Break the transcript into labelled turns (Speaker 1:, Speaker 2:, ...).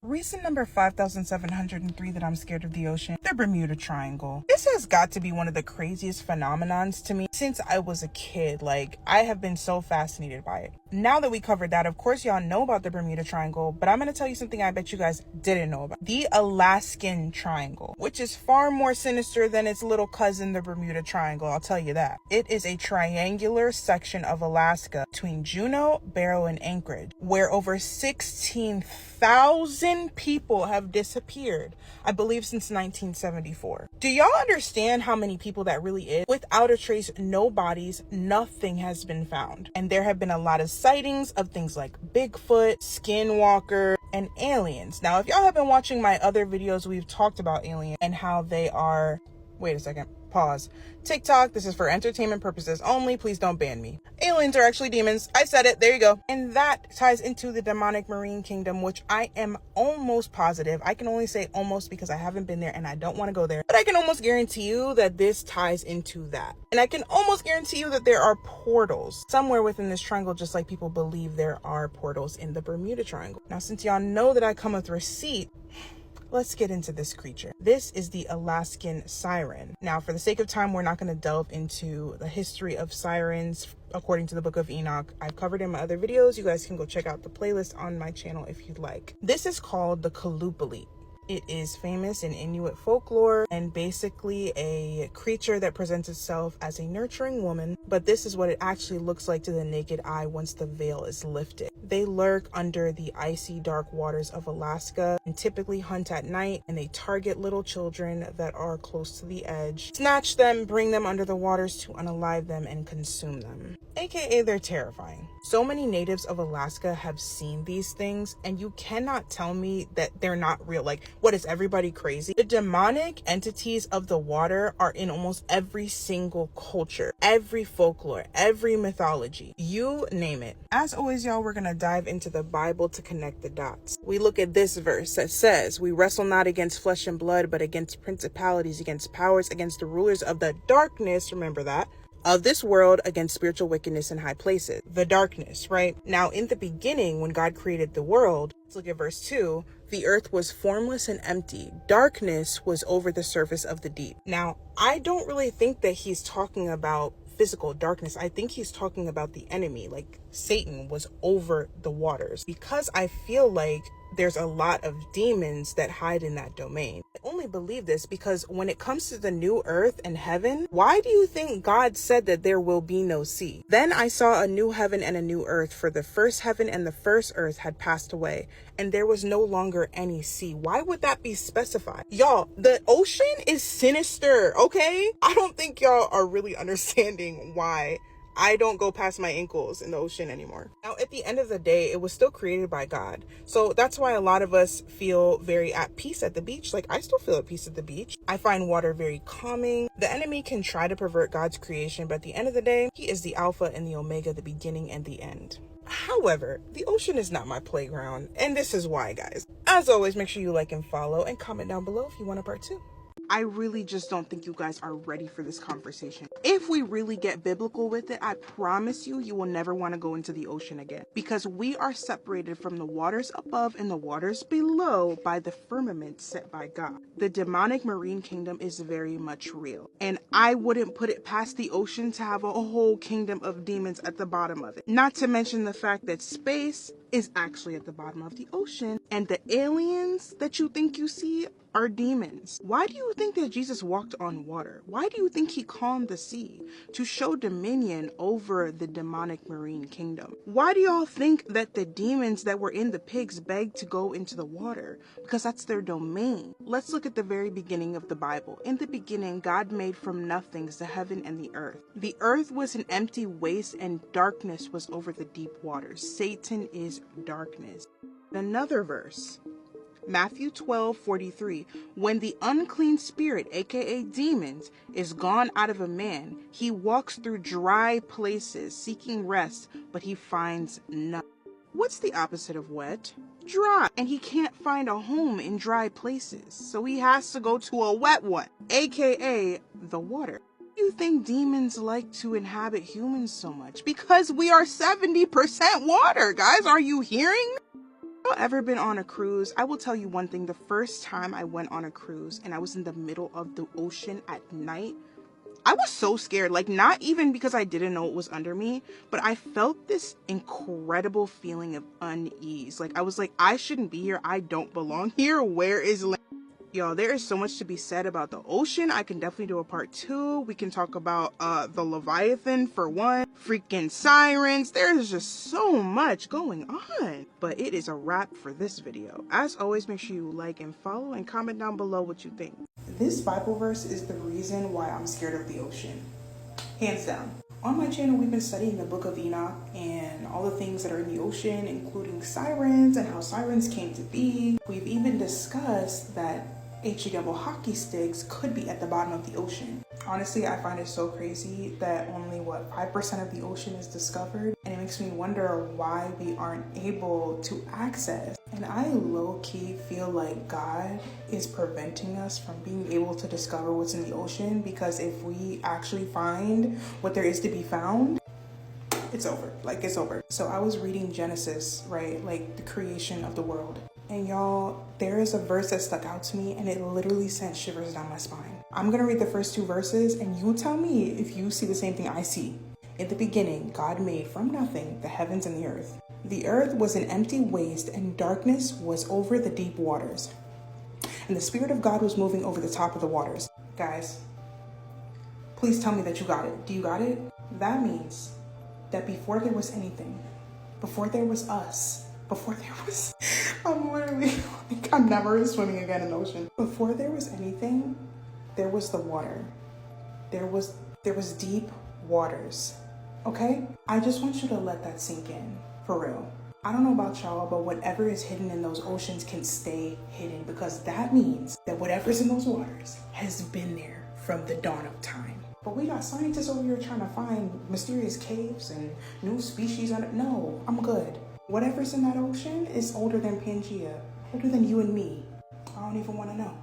Speaker 1: Reason number 5,703 that I'm scared of the ocean, the Bermuda Triangle. This has got to be one of the craziest phenomenons to me since I was a kid. Like, I have been so fascinated by it. Now that we covered that, of course, y'all know about the Bermuda Triangle, but I'm going to tell you something I bet you guys didn't know about. The Alaskan Triangle, which is far more sinister than its little cousin, the Bermuda Triangle. I'll tell you that. It is a triangular section of Alaska between Juneau, Barrow, and Anchorage, where over 16,000 people have disappeared, I believe, since 1974. Do y'all understand how many people that really is? Without a trace, no bodies, nothing has been found. And there have been a lot of sightings of things like Bigfoot, skinwalker, and aliens. Now, if y'all have been watching my other videos, we've talked about aliens and how they are... Wait a second. Pause. TikTok, this is for entertainment purposes only. Please don't ban me. Aliens are actually demons. I said it. There you go. And that ties into the demonic marine kingdom, which I am almost positive. I can only say almost because I haven't been there and I don't want to go there. But I can almost guarantee you that this ties into that. And I can almost guarantee you that there are portals somewhere within this triangle, just like people believe there are portals in the Bermuda Triangle. Now, since y'all know that I come with receipt, let's get into this creature. This is the Alaskan siren. Now, for the sake of time, we're not going to delve into the history of sirens according to the Book of Enoch. I've covered in my other videos. You guys can go check out the playlist on my channel if you'd like. This is called the Kalupali. It is famous in Inuit folklore and basically a creature that presents itself as a nurturing woman, but this is what it actually looks like to the naked eye once the veil is lifted. They lurk under the icy dark waters of Alaska and typically hunt at night, and they target little children that are close to the edge, snatch them, bring them under the waters to unalive them and consume them. AKA, they're terrifying. So many natives of Alaska have seen these things, and you cannot tell me that they're not real. Like, what, is everybody crazy? The demonic entities of the water are in almost every single culture, every folklore, every mythology, you name it. As always, y'all, we're gonna dive into the Bible to connect the dots. We look at this verse that says, "We wrestle not against flesh and blood, but against principalities, against powers, against the rulers of the darkness," remember that, "of this world, against spiritual wickedness in high places." The darkness, right? Now, in the beginning, when God created the world, let's look at verse 2. "The earth was formless and empty. Darkness was over the surface of the deep." Now, I don't really think that he's talking about physical darkness. I think he's talking about the enemy, like Satan was over the waters, because I feel like there's a lot of demons that hide in that domain. I only believe this because when it comes to the new earth and heaven, why do you think God said that there will be no sea? "Then I saw a new heaven and a new earth, for the first heaven and the first earth had passed away, and there was no longer any sea." Why would that be specified? Y'all, the ocean is sinister, okay? I don't think y'all are really understanding why I don't go past my ankles in the ocean anymore. Now, at the end of the day, it was still created by God. So that's why a lot of us feel very at peace at the beach. Like, I still feel at peace at the beach. I find water very calming. The enemy can try to pervert God's creation, but at the end of the day, he is the Alpha and the Omega, the beginning and the end. However, the ocean is not my playground, and this is why, guys. As always, make sure you like and follow and comment down below if you want a part 2. I really just don't think you guys are ready for this conversation. If we really get biblical with it, I promise you, you will never want to go into the ocean again, because we are separated from the waters above and the waters below by the firmament set by God. The demonic marine kingdom is very much real, and I wouldn't put it past the ocean to have a whole kingdom of demons at the bottom of it. Not to mention the fact that space is actually at the bottom of the ocean, and the aliens that you think you see are demons. Why do you think that Jesus walked on water? Why do you think he calmed the sea? To show dominion over the demonic marine kingdom. Why do y'all think that the demons that were in the pigs begged to go into the water? Because that's their domain. Let's look at the very beginning of the Bible. In the beginning, God made from nothings the heaven and the earth. The earth was an empty waste, and darkness was over the deep waters. Satan is darkness. Another verse, Matthew 12:43, "When the unclean spirit, aka demons, is gone out of a man, he walks through dry places seeking rest, but he finds none." What's the opposite of wet? Dry. And he can't find a home in dry places, so he has to go to a wet one, aka the water. Why do you think demons like to inhabit humans so much? Because we are 70% water, guys. Are you hearing? Have you ever been on a cruise? I will tell you one thing. The first time I went on a cruise and I was in the middle of the ocean at night, I was so scared. Like, not even because I didn't know it was under me, but I felt this incredible feeling of unease. Like, I was like, I shouldn't be here. I don't belong here. Where is land? Y'all, there is so much to be said about the ocean. I can definitely do a part 2. We can talk about the Leviathan for one, freaking sirens. There's just so much going on. But it is a wrap for this video. As always, make sure you like and follow and comment down below what you think. This Bible verse is the reason why I'm scared of the ocean. Hands down. On my channel, we've been studying the Book of Enoch and all the things that are in the ocean, including sirens and how sirens came to be. We've even discussed that HE double hockey sticks could be at the bottom of the ocean. Honestly, I find it so crazy that only 5% of the ocean is discovered, and it makes me wonder why we aren't able to access. And I low-key feel like God is preventing us from being able to discover what's in the ocean, because if we actually find what there is to be found, it's over. Like, it's over. So I was reading Genesis, right? Like the creation of the world. And y'all, there is a verse that stuck out to me and it literally sent shivers down my spine. I'm gonna read the first 2 verses and you tell me if you see the same thing I see. In the beginning, God made from nothing the heavens and the earth. The earth was an empty waste and darkness was over the deep waters. And the Spirit of God was moving over the top of the waters. Guys, please tell me that you got it. Do you got it? That means that before there was anything, before there was us, before there was, I'm literally like, I'm never swimming again in the ocean. Before there was anything, there was the water. There was deep waters, okay? I just want you to let that sink in, for real. I don't know about y'all, but whatever is hidden in those oceans can stay hidden, because that means that whatever's in those waters has been there from the dawn of time. But we got scientists over here trying to find mysterious caves and new species. No, I'm good. Whatever's in that ocean is older than Pangea, older than you and me. I don't even want to know.